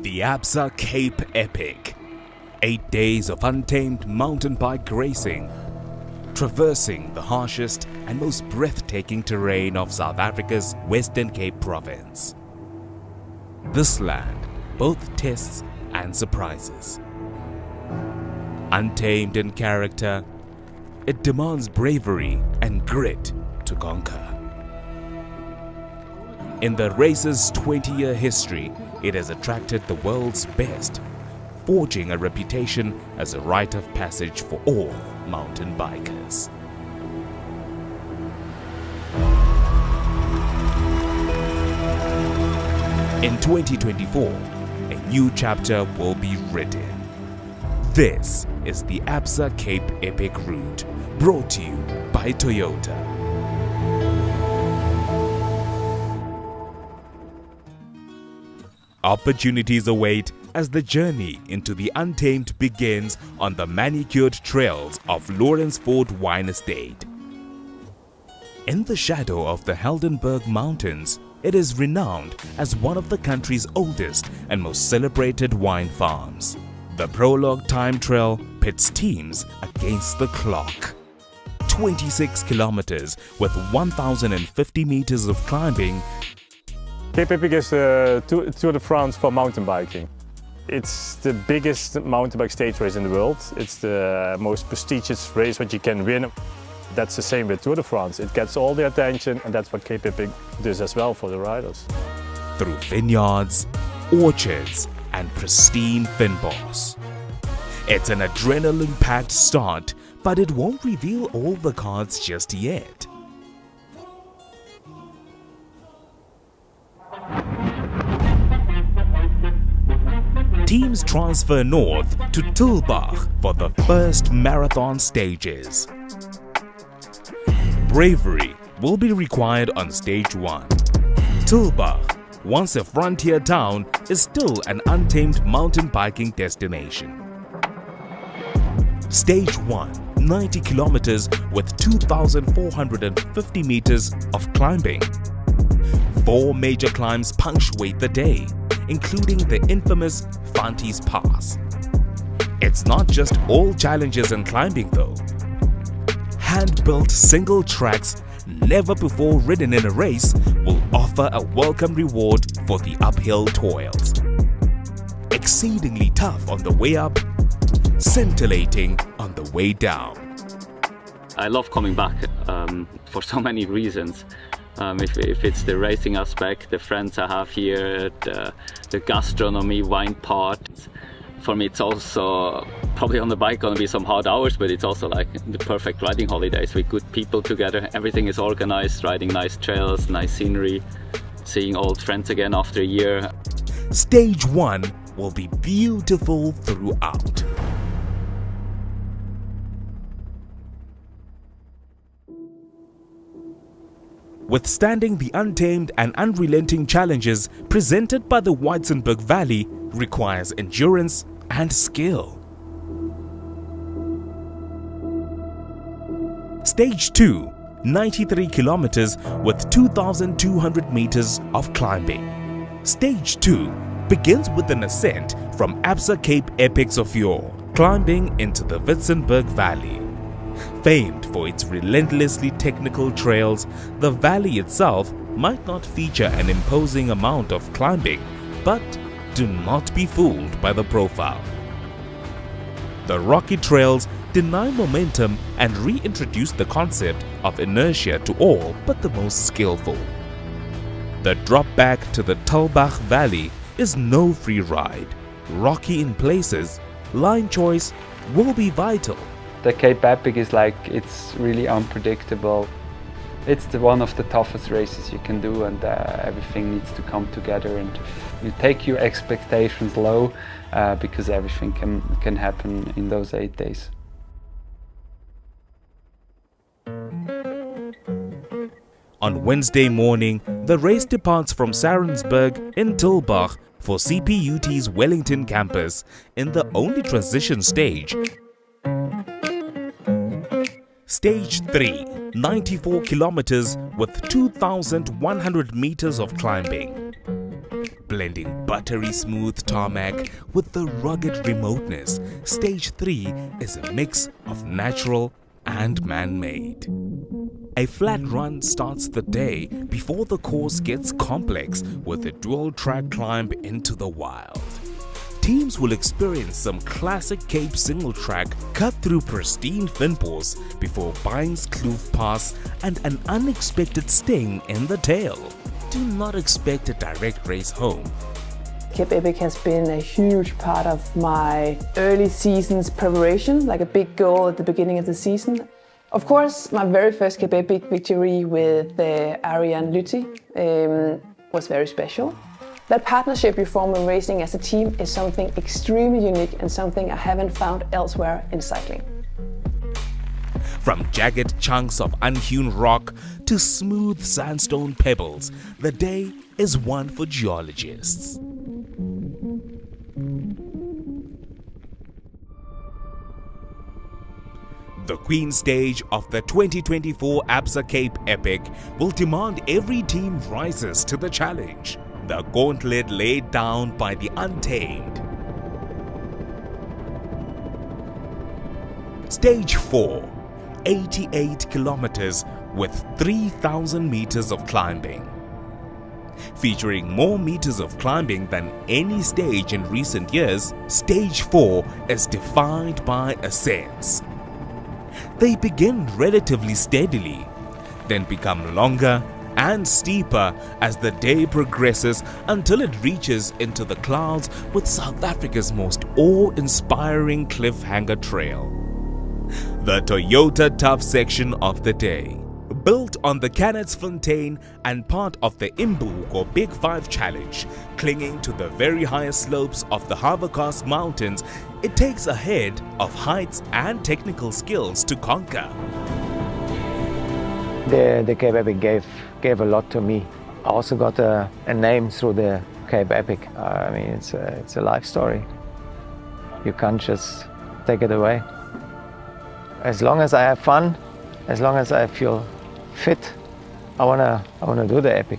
The Absa Cape Epic. 8 days of untamed mountain bike racing, traversing the harshest and most breathtaking terrain of South Africa's Western Cape province. This land both tests and surprises. Untamed in character, it demands bravery and grit to conquer. In the race's 20-year history, it has attracted the world's best, forging a reputation as a rite of passage for all mountain bikers. In 2024, a new chapter will be written. This is the Absa Cape Epic route, brought to you by Toyota. Opportunities await as the journey into the Untamed begins on the manicured trails of Lourensford wine estate. In the shadow of the Heldenberg Mountains, it is renowned as one of the country's oldest and most celebrated wine farms. The Prologue time trail pits teams against the clock. 26 kilometers with 1,050 meters of climbing. Cape Epic is the Tour de France for mountain biking. It's the biggest mountain bike stage race in the world. It's the most prestigious race that you can win. That's the same with Tour de France. It gets all the attention, and that's what Cape Epic does as well for the riders. Through vineyards, orchards, and pristine Stellenbosch. It's an adrenaline-packed start, but it won't reveal all the cards just yet. Teams transfer north to Stellenbosch for the first marathon stages. Bravery will be required on stage 1. Stellenbosch, once a frontier town, is still an untamed mountain biking destination. Stage 1, 90 kilometers with 2,450 meters of climbing. 4 major climbs punctuate the day, including the infamous Fanti's Pass. It's not just all challenges in climbing though. Hand-built single tracks, never before ridden in a race, will offer a welcome reward for the uphill toils. Exceedingly tough on the way up, scintillating on the way down. I love coming back for so many reasons. If it's the racing aspect, the friends I have here, the gastronomy, wine part. For me, it's also probably on the bike going to be some hard hours, but it's also like the perfect riding holidays with good people together. Everything is organized, riding nice trails, nice scenery, seeing old friends again after a year. Stage 1 will be beautiful throughout. Withstanding the untamed and unrelenting challenges presented by the Waitzenberg Valley requires endurance and skill. Stage 2, 93 kilometers with 2,200 meters of climbing. Stage 2 begins with an ascent from Absa Cape Epic of yore, climbing into the Waitzenberg Valley. Famed for its relentlessly technical trails, the valley itself might not feature an imposing amount of climbing, but do not be fooled by the profile. The rocky trails deny momentum and reintroduce the concept of inertia to all but the most skillful. The drop back to the Stellenbosch Valley is no free ride. Rocky in places, line choice will be vital. The Cape Epic is it's really unpredictable. It's one of the toughest races you can do, and everything needs to come together, and you take your expectations low because everything can happen in those 8 days. On Wednesday morning, the race departs from Sarensburg in Stellenbosch for CPUT's Wellington campus in the only transition stage. Stage 3, 94 kilometers with 2,100 meters of climbing. Blending buttery smooth tarmac with the rugged remoteness, Stage 3 is a mix of natural and man-made. A flat run starts the day before the course gets complex with a dual-track climb into the wild. Teams will experience some classic Cape single-track cut through pristine finpos before Bynes Kloof Pass and an unexpected sting in the tail. Do not expect a direct race home. Cape Epic has been a huge part of my early season's preparation, like a big goal at the beginning of the season. Of course, my very first Cape Epic victory with Ariane Lüthi was very special. That partnership you form when racing as a team is something extremely unique and something I haven't found elsewhere in cycling. From jagged chunks of unhewn rock to smooth sandstone pebbles, the day is one for geologists. The Queen stage of the 2024 Absa Cape Epic will demand every team rises to the challenge. The gauntlet laid down by the Untamed. Stage 4, 88 kilometers with 3,000 meters of climbing. Featuring more meters of climbing than any stage in recent years, Stage 4 is defined by ascents. They begin relatively steadily, then become longer and steeper as the day progresses until it reaches into the clouds with South Africa's most awe-inspiring cliffhanger trail. The Toyota Tough section of the day. Built on the Cannetsfontein and part of the Imbu or Big 5 Challenge, clinging to the very highest slopes of the Havercast Mountains, it takes a head of heights and technical skills to conquer. The Cape Epic gave a lot to me. I also got a name through the Cape Epic. I mean, it's a life story. You can't just take it away. As long as I have fun, as long as I feel fit, I wanna do the epic.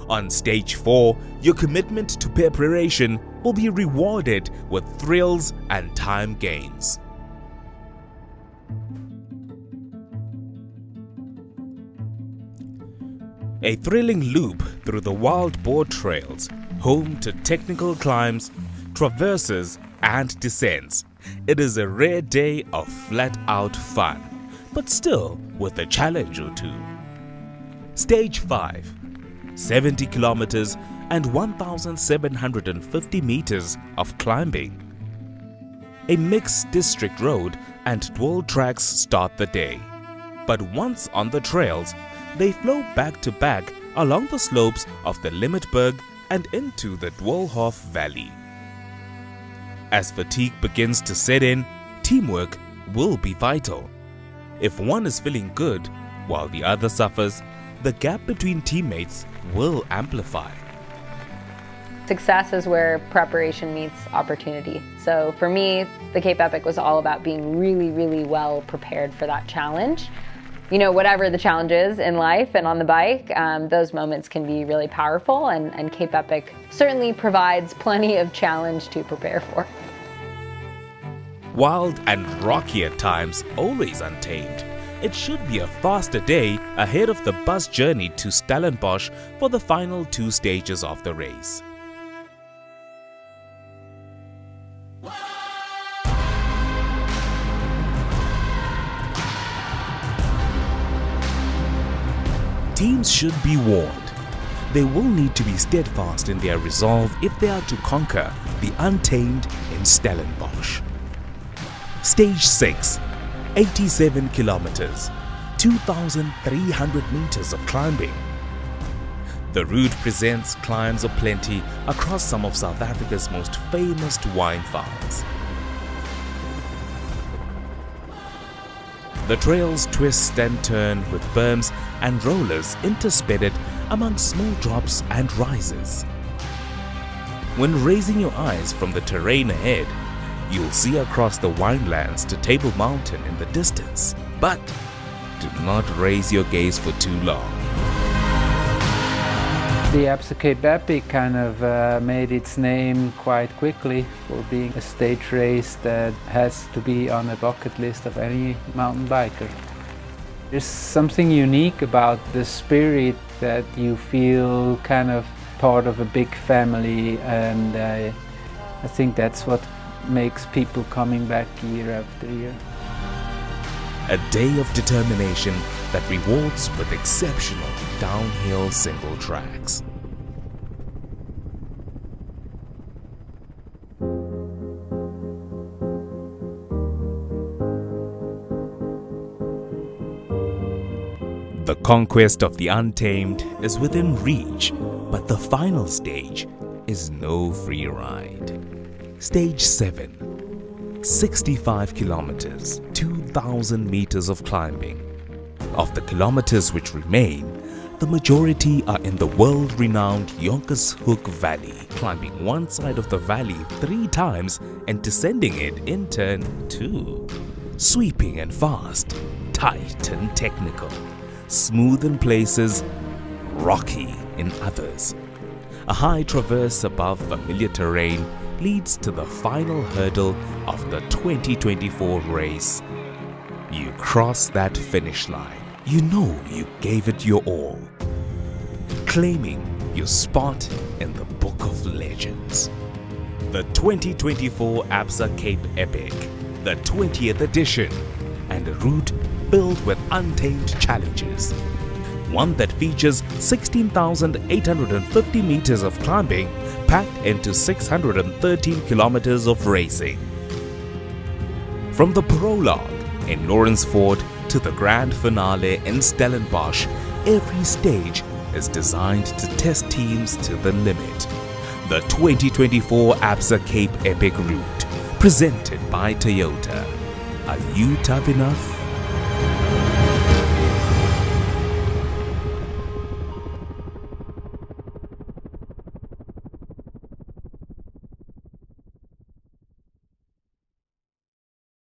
On Stage 4, your commitment to preparation will be rewarded with thrills and time gains. A thrilling loop through the wild boar trails, home to technical climbs, traverses and descents. It is a rare day of flat-out fun, but still with a challenge or two. Stage 5, 70 kilometers and 1,750 meters of climbing. A mixed district road and dual tracks start the day, but once on the trails, they flow back to back along the slopes of the Limmetberg and into the Dwaalhof Valley. As fatigue begins to set in, teamwork will be vital. If one is feeling good while the other suffers, the gap between teammates will amplify. Success is where preparation meets opportunity. So for me, the Cape Epic was all about being really, really well prepared for that challenge. You know, whatever the challenge is in life and on the bike, those moments can be really powerful, and Cape Epic certainly provides plenty of challenge to prepare for. Wild and rocky at times, always untamed. It should be a faster day ahead of the bus journey to Stellenbosch for the final 2 stages of the race. Teams should be warned. They will need to be steadfast in their resolve if they are to conquer the Untamed in Stellenbosch. Stage 6, 87 kilometers, 2,300 meters of climbing. The route presents climbs aplenty across some of South Africa's most famous wine farms. The trails twist and turn with berms and rollers interspedded among small drops and rises. When raising your eyes from the terrain ahead, you'll see across the winelands to Table Mountain in the distance, but do not raise your gaze for too long. The Absa Cape Epic kind of made its name quite quickly for being a stage race that has to be on a bucket list of any mountain biker. There's something unique about the spirit that you feel kind of part of a big family, and I think that's what makes people coming back year after year. A day of determination that rewards with exceptional downhill single tracks. The conquest of the Untamed is within reach, but the final stage is no free ride. Stage 7, 65 kilometers, 2,000 meters of climbing. Of the kilometers which remain, the majority are in the world-renowned Hoek Valley, climbing one side of the valley 3 times and descending it in turn 2. Sweeping and fast, tight and technical, smooth in places, rocky in others. A high traverse above familiar terrain leads to the final hurdle of the 2024 race. You cross that finish line, you know you gave it your all, claiming your spot in the Book of Legends. The 2024 Absa Cape Epic, the 20th edition, and a route filled with untamed challenges. One that features 16,850 meters of climbing packed into 613 kilometers of racing. From the Prologue in Lourensford to the grand finale in Stellenbosch, every stage is designed to test teams to the limit. The 2024 Absa Cape Epic route, presented by Toyota. Are you tough enough?